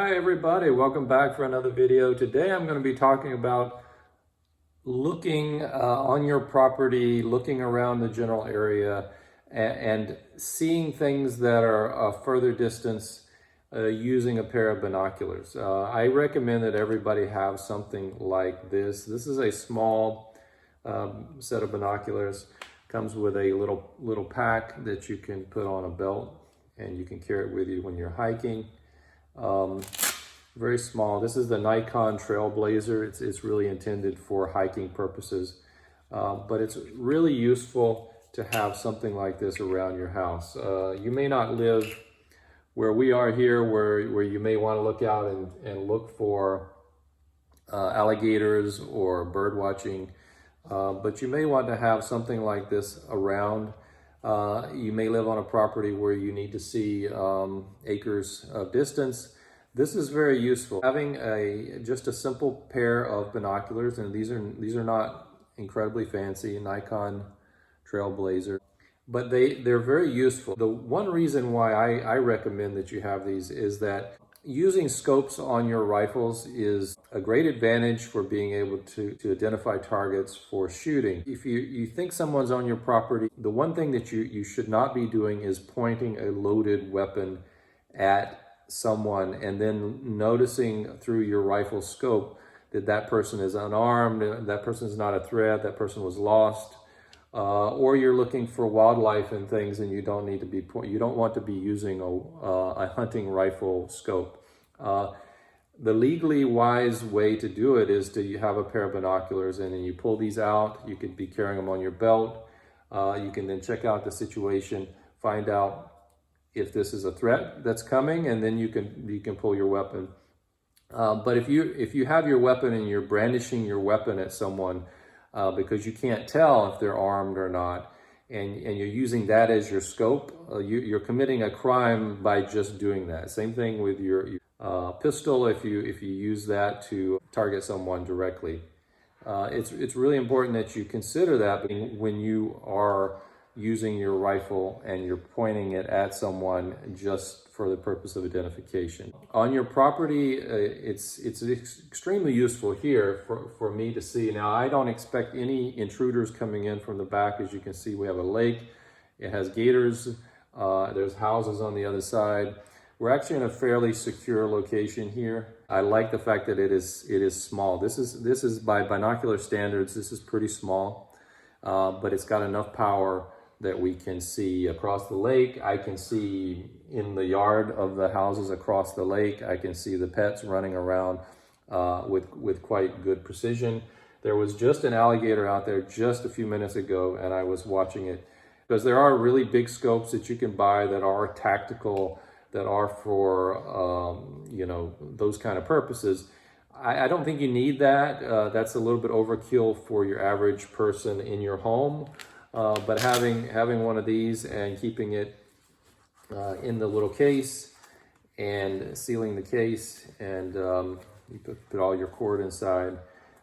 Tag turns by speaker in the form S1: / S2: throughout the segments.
S1: Hi everybody, welcome back for another video. Today I'm going to be talking about looking on your property, looking around the general area and seeing things that are a further distance using a pair of binoculars. I recommend that everybody have something like this. This is a small set of binoculars. Comes with a little pack that you can put on a belt and you can carry it with you when you're hiking. Very small. This is the Nikon Trailblazer. It's really intended for hiking purposes, but it's really useful to have something like this around your house. You may not live where we are here, where you may want to look out and look for alligators or bird watching, but you may want to have something like this around. You may live on a property where you need to see acres of distance. This is very useful. Having just a simple pair of binoculars, and these are not incredibly fancy, Nikon Trailblazer, but they're very useful. The one reason why I recommend that you have these is that using scopes on your rifles is a great advantage for being able to identify targets for shooting. If you think someone's on your property, the one thing that you should not be doing is pointing a loaded weapon at someone and then noticing through your rifle scope that that person is unarmed, that person is not a threat, that person was lost, or you're looking for wildlife and things and you don't want to be using a hunting rifle scope. The legally wise way to do it is to have a pair of binoculars and then you pull these out. You could be carrying them on your belt. You can then check out the situation, find out if this is a threat that's coming, and then you can pull your weapon. But if you have your weapon and you're brandishing your weapon at someone because you can't tell if they're armed or not, and you're using that as your scope, you're committing a crime by just doing that. Same thing with your pistol if you use that to target someone directly. It's really important that you consider that when you are using your rifle and you're pointing it at someone just for the purpose of identification. On your property, it's extremely useful here for me to see. Now, I don't expect any intruders coming in from the back. As you can see, we have a lake. It has gators. There's houses on the other side. We're actually in a fairly secure location here. I like the fact that it is small. This is by binocular standards, this is pretty small, but it's got enough power that we can see across the lake. I can see in the yard of the houses across the lake. I can see the pets running around with quite good precision. There was just an alligator out there just a few minutes ago, and I was watching it because there are really big scopes that you can buy that are tactical, that are for those kind of purposes. I don't think you need that. That's a little bit overkill for your average person in your home. But having one of these and keeping it in the little case and sealing the case, and you put all your cord inside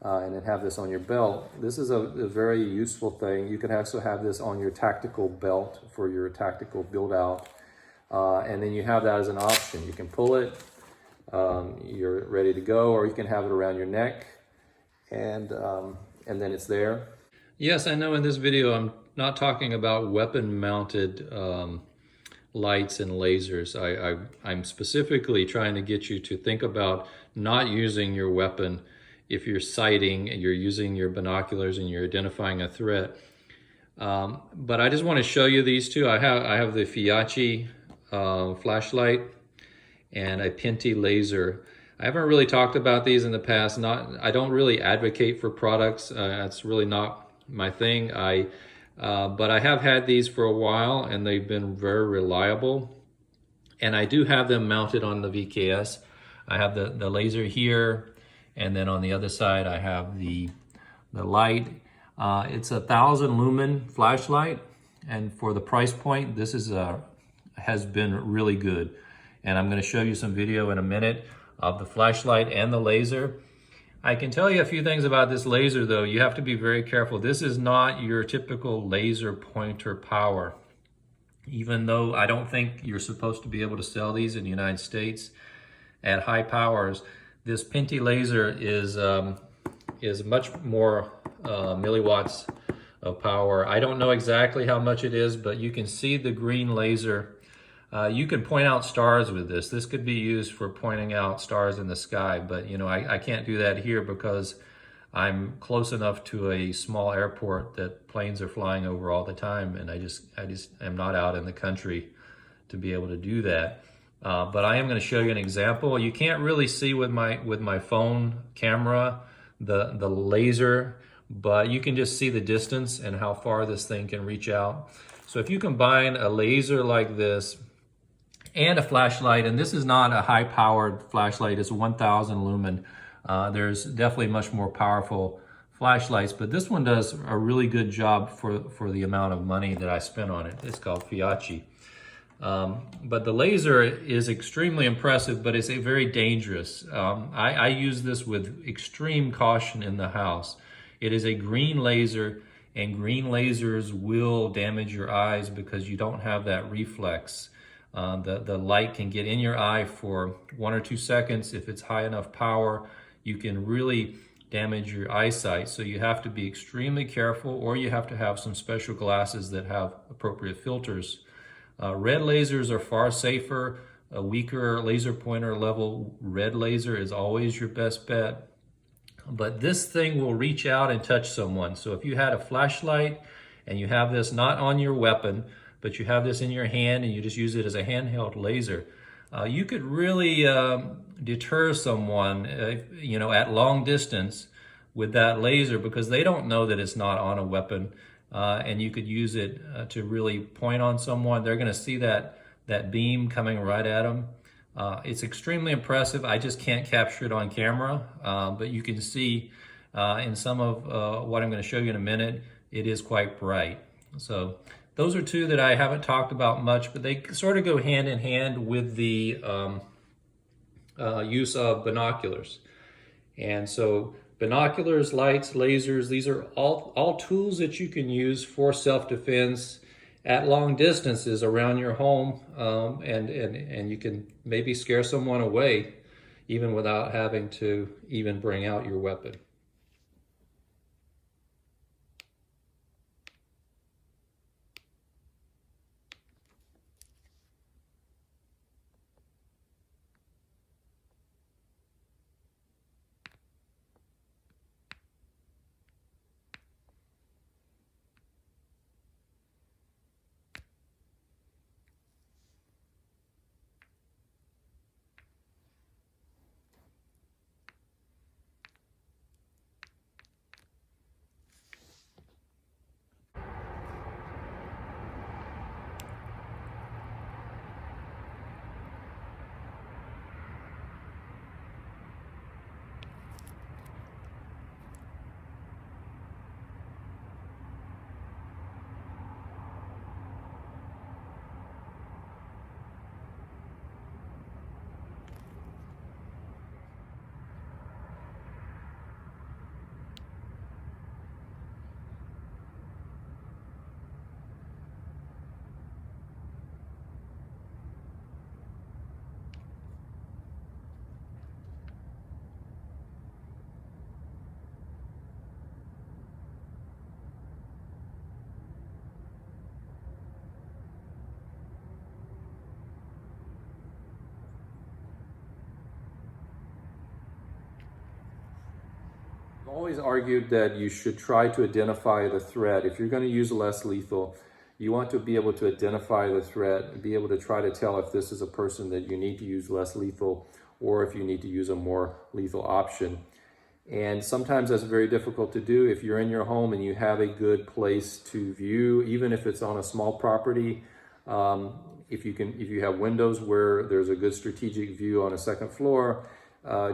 S1: and then have this on your belt. This is a very useful thing. You can also have this on your tactical belt for your tactical build out. And then you have that as an option. You can pull it, you're ready to go, or you can have it around your neck and then it's there. Yes, I know in this video I'm not talking about weapon-mounted lights and lasers. I'm specifically trying to get you to think about not using your weapon if you're sighting and you're using your binoculars and you're identifying a threat. But I just want to show you these two. I have the Feyachi flashlight and a Pinty laser. I haven't really talked about these in the past. I don't really advocate for products. That's really not my thing. But I have had these for a while and they've been very reliable. And I do have them mounted on the VKS. I have the laser here, and then on the other side I have the light. It's a 1,000 lumen flashlight, and for the price point, this has been really good. And I'm going to show you some video in a minute of the flashlight and the laser. I can tell you a few things about this laser though. You have to be very careful. This is not your typical laser pointer power. Even though I don't think you're supposed to be able to sell these in the United States, at high powers. This Pinty laser is much more milliwatts of power. I don't know exactly how much it is, but you can see the green laser. You can point out stars with this. This could be used for pointing out stars in the sky, but you know, I can't do that here because I'm close enough to a small airport that planes are flying over all the time, and I just am not out in the country to be able to do that. But I am going to show you an example. You can't really see with my phone camera the laser, but you can just see the distance and how far this thing can reach out. So if you combine a laser like this and a flashlight, and this is not a high-powered flashlight, it's 1,000 lumen. There's definitely much more powerful flashlights, but this one does a really good job for the amount of money that I spent on it. It's called Feyachi. But the laser is extremely impressive, but it's very dangerous. I use this with extreme caution in the house. It is a green laser, and green lasers will damage your eyes because you don't have that reflex. The light can get in your eye for 1 or 2 seconds. If it's high enough power, you can really damage your eyesight. So you have to be extremely careful, or you have to have some special glasses that have appropriate filters. Red lasers are far safer. A weaker laser pointer level red laser is always your best bet. But this thing will reach out and touch someone. So if you had a flashlight and you have this not on your weapon, but you have this in your hand and you just use it as a handheld laser, you could really deter someone, you know, at long distance with that laser, because they don't know that it's not on a weapon. And you could use it to really point on someone. They're going to see that beam coming right at them. It's extremely impressive. I just can't capture it on camera, but you can see in some of what I'm going to show you in a minute, it is quite bright. So those are two that I haven't talked about much, but they sort of go hand in hand with the use of binoculars. And so binoculars, lights, lasers, these are all tools that you can use for self-defense at long distances around your home, and you can maybe scare someone away even without having to even bring out your weapon. I've always argued that you should try to identify the threat. If you're going to use less lethal, you want to be able to identify the threat, be able to try to tell if this is a person that you need to use less lethal or if you need to use a more lethal option. And sometimes that's very difficult to do. If you're in your home and you have a good place to view, even if it's on a small property, if you have windows where there's a good strategic view on a second floor,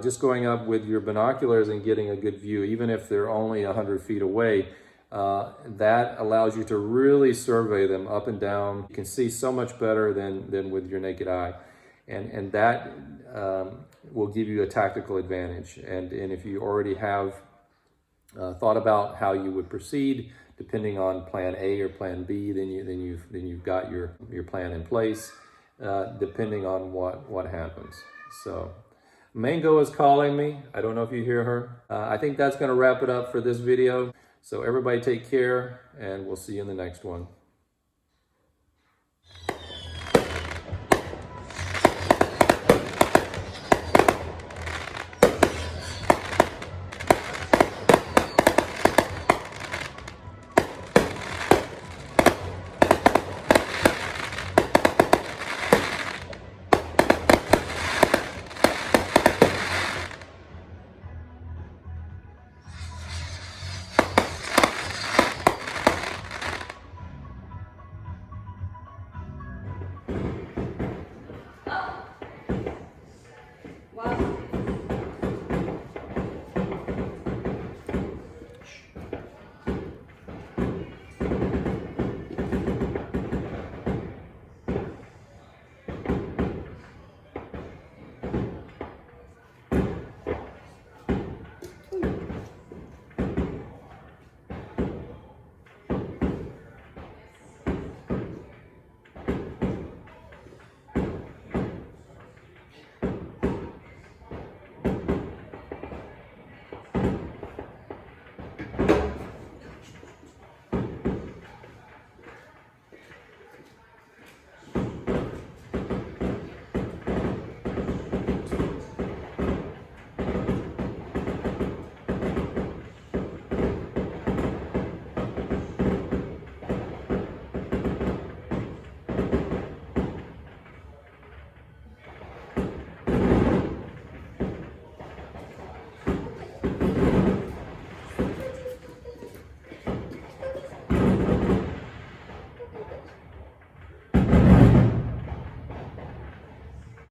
S1: just going up with your binoculars and getting a good view, even if they're only 100 feet away, that allows you to really survey them up and down. You can see so much better than with your naked eye. And that will give you a tactical advantage. And if you already have thought about how you would proceed, depending on plan A or plan B, then you've got your plan in place, depending on what happens. So Mango is calling me. I don't know if you hear her. I think that's going to wrap it up for this video. So everybody take care, and we'll see you in the next one.